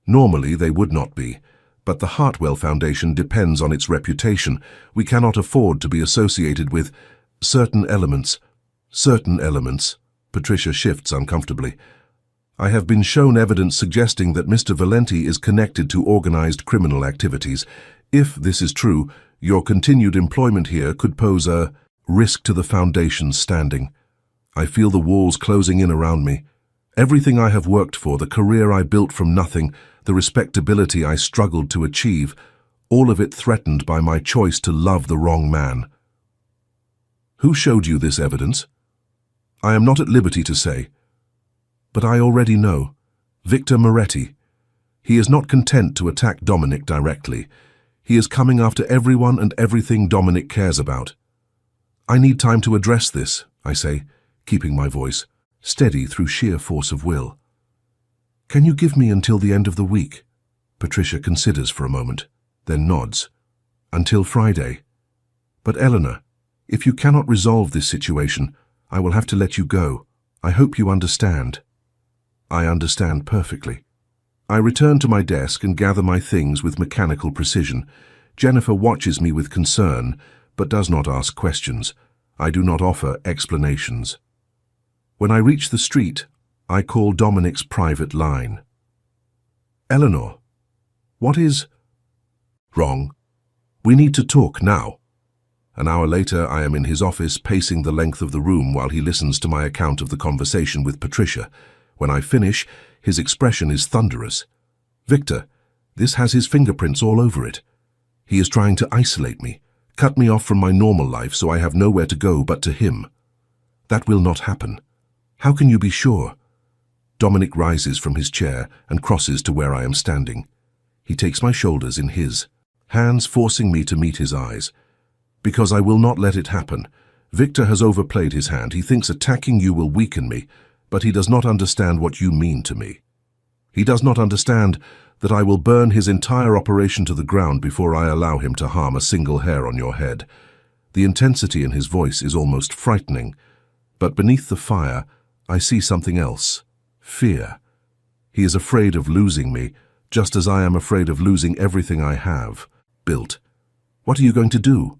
Normally they would not be, but the Hartwell Foundation depends on its reputation. We cannot afford to be associated with certain elements. Patricia shifts uncomfortably. I have been shown evidence suggesting that Mr. Valenti is connected to organized criminal activities. If this is true, your continued employment here could pose a risk to the Foundation's standing. I feel the walls closing in around me. Everything I have worked for, the career I built from nothing, the respectability I struggled to achieve, all of it threatened by my choice to love the wrong man. Who showed you this evidence? I am not at liberty to say. But I already know. Victor Moretti. He is not content to attack Dominic directly. He is coming after everyone and everything Dominic cares about. I need time to address this, I say, keeping my voice steady through sheer force of will. Can you give me until the end of the week? Patricia considers for a moment, then nods. Until Friday. But Eleanor, if you cannot resolve this situation, I will have to let you go. I hope you understand. I understand perfectly. I return to my desk and gather my things with mechanical precision. Jennifer watches me with concern, but does not ask questions. I do not offer explanations. When I reach the street, I call Dominic's private line. Eleanor, what is wrong? We need to talk now. An hour later, I am in his office, pacing the length of the room while he listens to my account of the conversation with Patricia. When I finish, his expression is thunderous. Victor, this has his fingerprints all over it. He is trying to isolate me, cut me off from my normal life so I have nowhere to go but to him. That will not happen. How can you be sure? Dominic rises from his chair and crosses to where I am standing. He takes my shoulders in his, hands forcing me to meet his eyes. Because I will not let it happen. Victor has overplayed his hand. He thinks attacking you will weaken me, but he does not understand what you mean to me. He does not understand that I will burn his entire operation to the ground before I allow him to harm a single hair on your head. The intensity in his voice is almost frightening, but beneath the fire, I see something else. Fear. He is afraid of losing me, just as I am afraid of losing everything I have built. What are you going to do?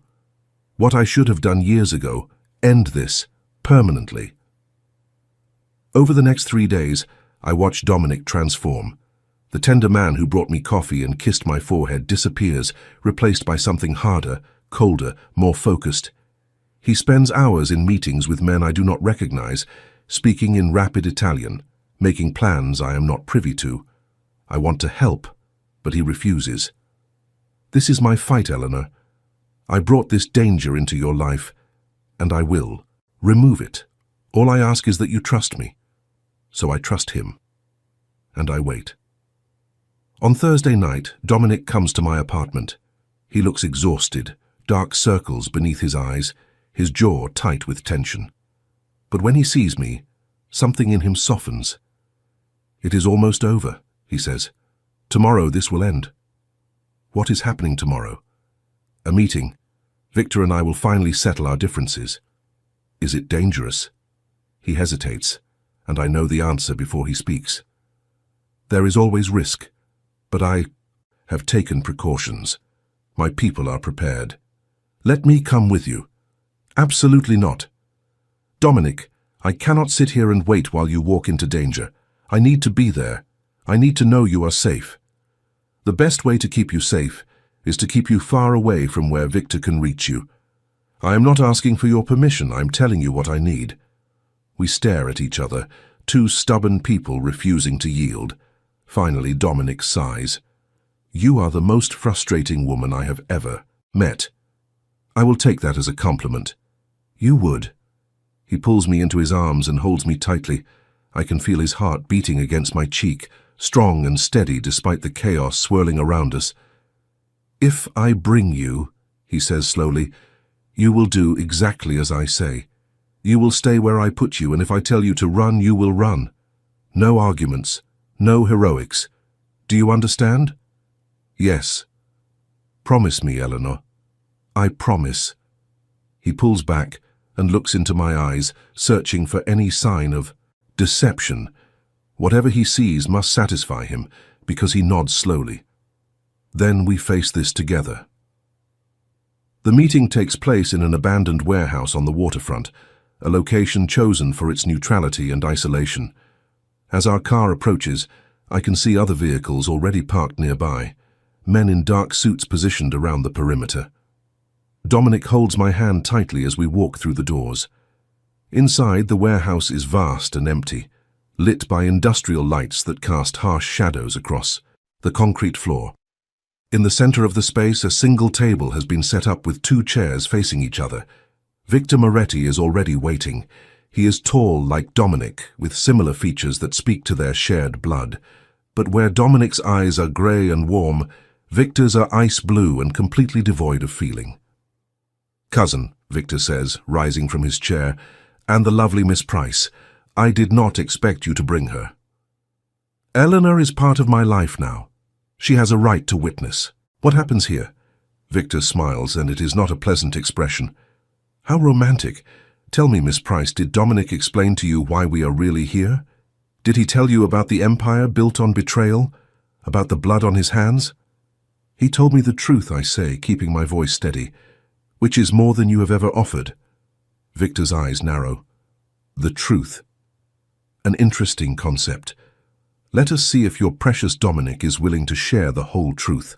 What I should have done years ago, end this, permanently. Over the next 3 days, I watch Dominic transform. The tender man who brought me coffee and kissed my forehead disappears, replaced by something harder, colder, more focused. He spends hours in meetings with men I do not recognize, speaking in rapid Italian, making plans I am not privy to. I want to help, but he refuses. This is my fight, Eleanor. I brought this danger into your life, and I will. Remove it. All I ask is that you trust me. So I trust him. And I wait. On Thursday night, Dominic comes to my apartment. He looks exhausted, dark circles beneath his eyes, his jaw tight with tension. But when he sees me, something in him softens. "It is almost over," he says. "Tomorrow this will end." What is happening tomorrow? A meeting. Victor and I will finally settle our differences. Is it dangerous? He hesitates, and I know the answer before he speaks. There is always risk, but I have taken precautions. My people are prepared. Let me come with you. Absolutely not. Dominic, I cannot sit here and wait while you walk into danger. I need to be there. I need to know you are safe. The best way to keep you safe is to keep you far away from where Victor can reach you. I am not asking for your permission, I'm telling you what I need. We stare at each other, two stubborn people refusing to yield. Finally, Dominic sighs. You are the most frustrating woman I have ever met. I will take that as a compliment. You would. He pulls me into his arms and holds me tightly. I can feel his heart beating against my cheek, strong and steady despite the chaos swirling around us. If I bring you, he says slowly, you will do exactly as I say. You will stay where I put you, and if I tell you to run, you will run. No arguments, no heroics. Do you understand? Yes. Promise me, Eleanor. I promise. He pulls back and looks into my eyes, searching for any sign of deception. Whatever he sees must satisfy him, because he nods slowly. Then we face this together. The meeting takes place in an abandoned warehouse on the waterfront, a location chosen for its neutrality and isolation. As our car approaches, I can see other vehicles already parked nearby, men in dark suits positioned around the perimeter. Dominic holds my hand tightly as we walk through the doors. Inside, the warehouse is vast and empty, lit by industrial lights that cast harsh shadows across the concrete floor. In the center of the space, a single table has been set up with two chairs facing each other. Victor Moretti is already waiting. He is tall like Dominic, with similar features that speak to their shared blood. But where Dominic's eyes are grey and warm, Victor's are ice blue and completely devoid of feeling. "Cousin," Victor says, rising from his chair, "and the lovely Miss Price. I did not expect you to bring her. Eleanor is part of my life now. She has a right to witness. What happens here?" Victor smiles, and it is not a pleasant expression. "How romantic. Tell me, Miss Price, did Dominic explain to you why we are really here? Did he tell you about the empire built on betrayal? About the blood on his hands?" "He told me the truth," I say, keeping my voice steady. "Which is more than you have ever offered." Victor's eyes narrow. The truth. An interesting concept. Let us see if your precious Dominic is willing to share the whole truth.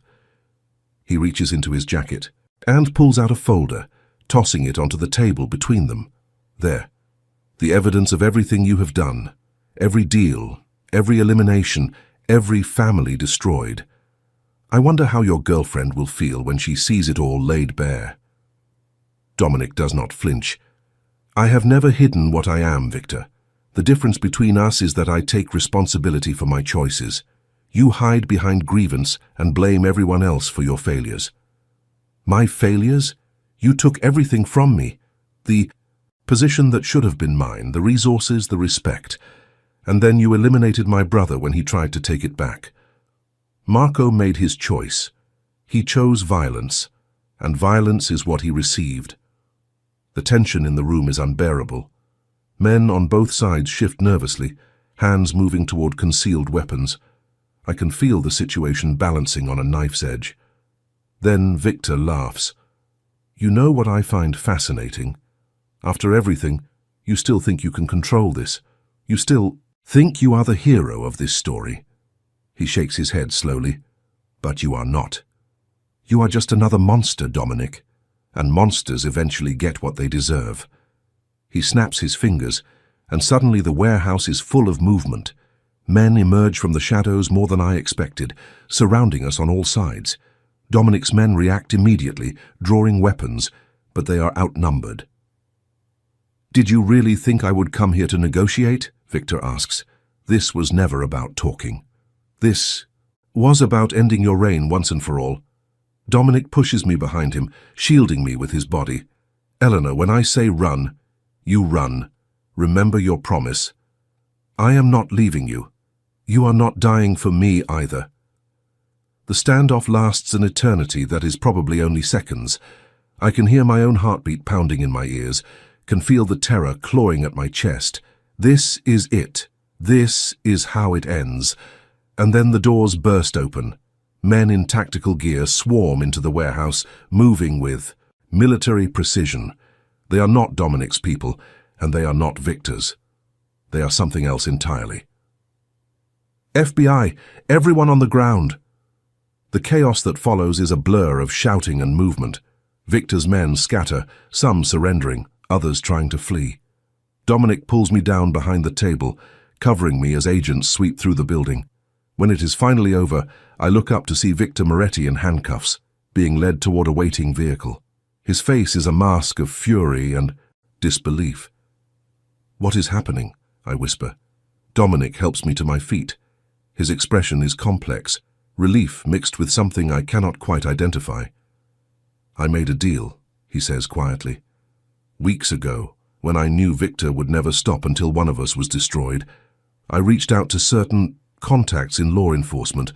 He reaches into his jacket and pulls out a folder, tossing it onto the table between them. There. The evidence of everything you have done. Every deal, every elimination, every family destroyed. I wonder how your girlfriend will feel when she sees it all laid bare. Dominic does not flinch. "I have never hidden what I am, Victor. The difference between us is that I take responsibility for my choices. You hide behind grievance and blame everyone else for your failures." "My failures? You took everything from me. The position that should have been mine, the resources, the respect. And then you eliminated my brother when he tried to take it back. Marco made his choice. He chose violence, and violence is what he received." The tension in the room is unbearable. Men on both sides shift nervously, hands moving toward concealed weapons. I can feel the situation balancing on a knife's edge. Then Victor laughs. "You know what I find fascinating? After everything, you still think you can control this. You still..." Think you are the hero of this story. He shakes his head slowly. But you are not. You are just another monster, Dominic. And monsters eventually get what they deserve. He snaps his fingers, and suddenly the warehouse is full of movement. Men emerge from the shadows more than I expected, surrounding us on all sides. Dominic's men react immediately, drawing weapons, but they are outnumbered. "Did you really think I would come here to negotiate?" Victor asks. "This was never about talking. This was about ending your reign once and for all." Dominic pushes me behind him, shielding me with his body. "Eleanor, when I say run, you run. Remember your promise. I am not leaving you. You are not dying for me either." The standoff lasts an eternity that is probably only seconds. I can hear my own heartbeat pounding in my ears, can feel the terror clawing at my chest. This is it. This is how it ends. And then the doors burst open. Men in tactical gear swarm into the warehouse, moving with military precision. They are not Dominic's people, and they are not Victor's. They are something else entirely. "FBI, everyone on the ground!" The chaos that follows is a blur of shouting and movement. Victor's men scatter, some surrendering, others trying to flee. Dominic pulls me down behind the table, covering me as agents sweep through the building. When it is finally over, I look up to see Victor Moretti in handcuffs, being led toward a waiting vehicle. His face is a mask of fury and disbelief. "What is happening?" I whisper. Dominic helps me to my feet. His expression is complex, relief mixed with something I cannot quite identify. "I made a deal," he says quietly. "Weeks ago, when I knew Victor would never stop until one of us was destroyed, I reached out to certain contacts in law enforcement,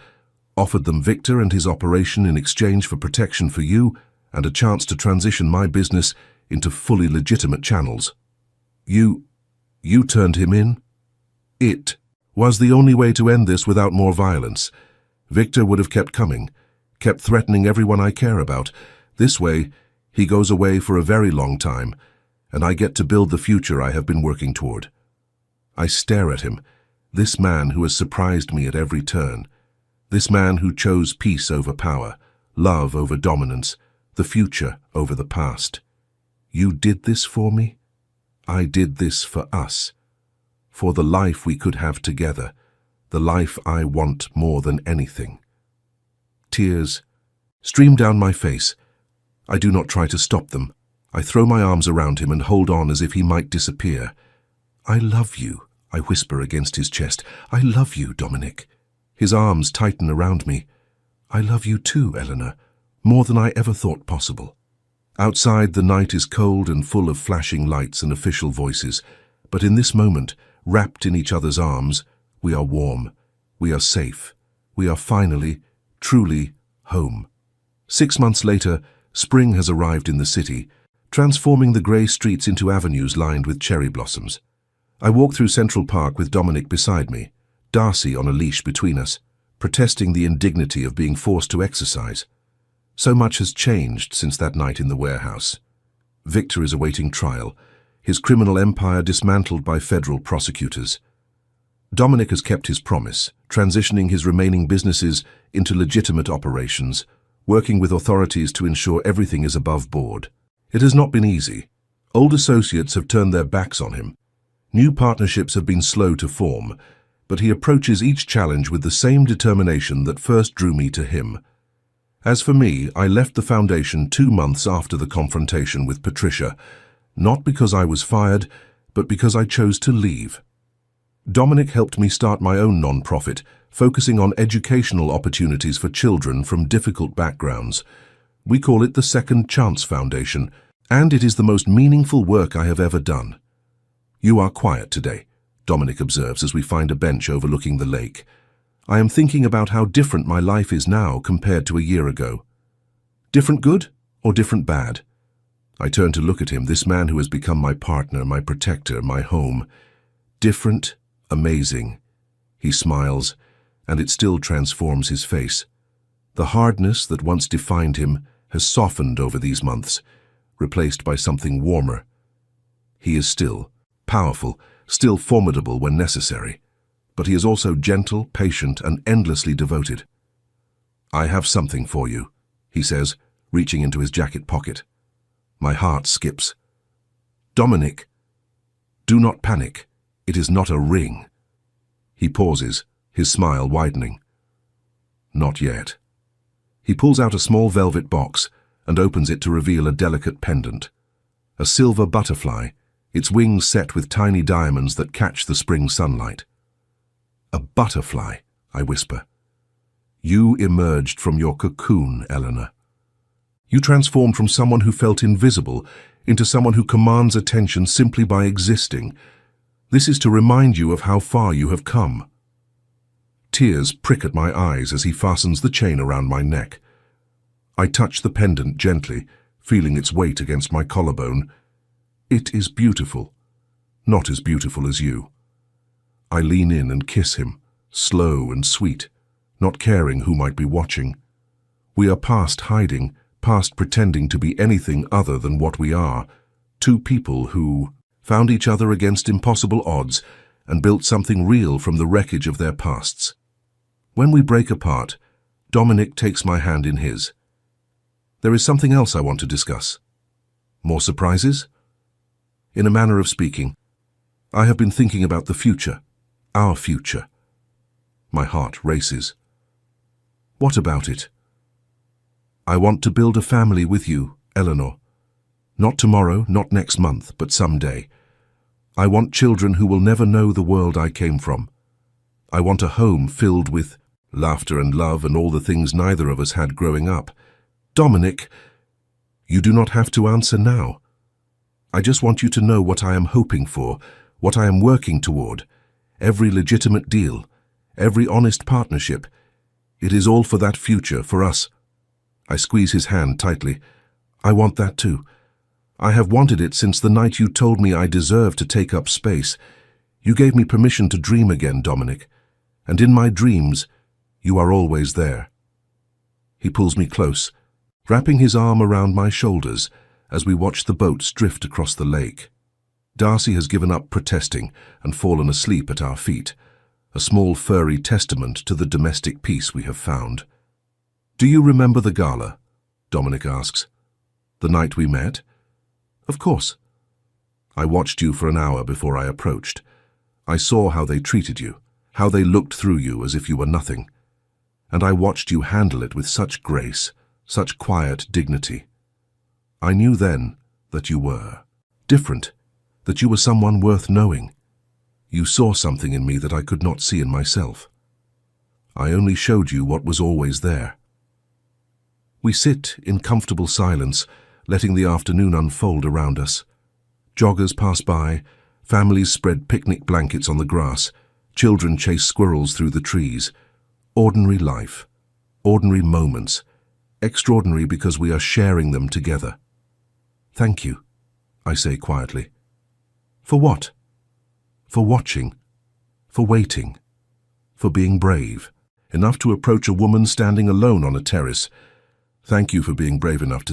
offered them Victor and his operation in exchange for protection for you and a chance to transition my business into fully legitimate channels. You turned him in? It was the only way to end this without more violence. Victor would have kept coming, kept threatening everyone I care about. This way, he goes away for a very long time, and I get to build the future I have been working toward." I stare at him, this man who has surprised me at every turn, this man who chose peace over power, love over dominance, the future over the past. "You did this for me? I did this for us, for the life we could have together, the life I want more than anything." Tears stream down my face. I do not try to stop them. I throw my arms around him and hold on as if he might disappear. "I love you," I whisper against his chest. "I love you, Dominic." His arms tighten around me. "I love you too, Eleanor, more than I ever thought possible." Outside, the night is cold and full of flashing lights and official voices, but in this moment, wrapped in each other's arms, we are warm, we are safe, we are finally, truly home. 6 months later, spring has arrived in the city, transforming the grey streets into avenues lined with cherry blossoms. I walk through Central Park with Dominic beside me, Darcy on a leash between us, protesting the indignity of being forced to exercise. So much has changed since that night in the warehouse. Victor is awaiting trial, his criminal empire dismantled by federal prosecutors. Dominic has kept his promise, transitioning his remaining businesses into legitimate operations, working with authorities to ensure everything is above board. It has not been easy. Old associates have turned their backs on him. New partnerships have been slow to form, but he approaches each challenge with the same determination that first drew me to him. As for me, I left the foundation 2 months after the confrontation with Patricia, not because I was fired, but because I chose to leave. Dominic helped me start my own non-profit, focusing on educational opportunities for children from difficult backgrounds. We call it the Second Chance Foundation, and it is the most meaningful work I have ever done. "You are quiet today," Dominic observes as we find a bench overlooking the lake. "I am thinking about how different my life is now compared to a year ago. Different good or different bad?" I turn to look at him, this man who has become my partner, my protector, my home. Different, amazing. He smiles, and it still transforms his face. The hardness that once defined him has softened over these months, replaced by something warmer. He is still powerful, still formidable when necessary, but he is also gentle, patient, and endlessly devoted. "I have something for you," he says, reaching into his jacket pocket. My heart skips. "Dominic, do not panic. It is not a ring." He pauses, his smile widening. "Not yet." He pulls out a small velvet box and opens it to reveal a delicate pendant. A silver butterfly, its wings set with tiny diamonds that catch the spring sunlight. "A butterfly," I whisper. "You emerged from your cocoon, Eleanor. You transformed from someone who felt invisible into someone who commands attention simply by existing. This is to remind you of how far you have come." Tears prick at my eyes as he fastens the chain around my neck. I touch the pendant gently, feeling its weight against my collarbone. "It is beautiful. Not as beautiful as you." I lean in and kiss him, slow and sweet, not caring who might be watching. We are past hiding, past pretending to be anything other than what we are. Two people who found each other against impossible odds and built something real from the wreckage of their pasts. When we break apart, Dominic takes my hand in his. "There is something else I want to discuss." "More surprises?" In a manner of speaking, I have been thinking about the future, our future. My heart races. "What about it?" "I want to build a family with you, Eleanor. Not tomorrow, not next month, but someday. I want children who will never know the world I came from. I want a home filled with laughter and love and all the things neither of us had growing up." "Dominic, you do not have to answer now. I just want you to know what I am hoping for, what I am working toward. Every legitimate deal, every honest partnership. It is all for that future, for us." I squeeze his hand tightly. "I want that too. I have wanted it since the night you told me I deserved to take up space. You gave me permission to dream again, Dominic. And in my dreams, you are always there." He pulls me close, wrapping his arm around my shoulders as we watch the boats drift across the lake. Darcy has given up protesting and fallen asleep at our feet, a small furry testament to the domestic peace we have found. "Do you remember the gala?" Dominic asks. "The night we met?" "Of course." "I watched you for an hour before I approached. I saw how they treated you, how they looked through you as if you were nothing. And I watched you handle it with such grace, such quiet dignity. I knew then that you were different, that you were someone worth knowing. You saw something in me that I could not see in myself. I only showed you what was always there." We sit in comfortable silence, letting the afternoon unfold around us. Joggers pass by, families spread picnic blankets on the grass, children chase squirrels through the trees. Ordinary life, ordinary moments, extraordinary because we are sharing them together. "Thank you," I say quietly. "For what?" "For watching, for waiting, for being brave, enough to approach a woman standing alone on a terrace. Thank you for being brave enough to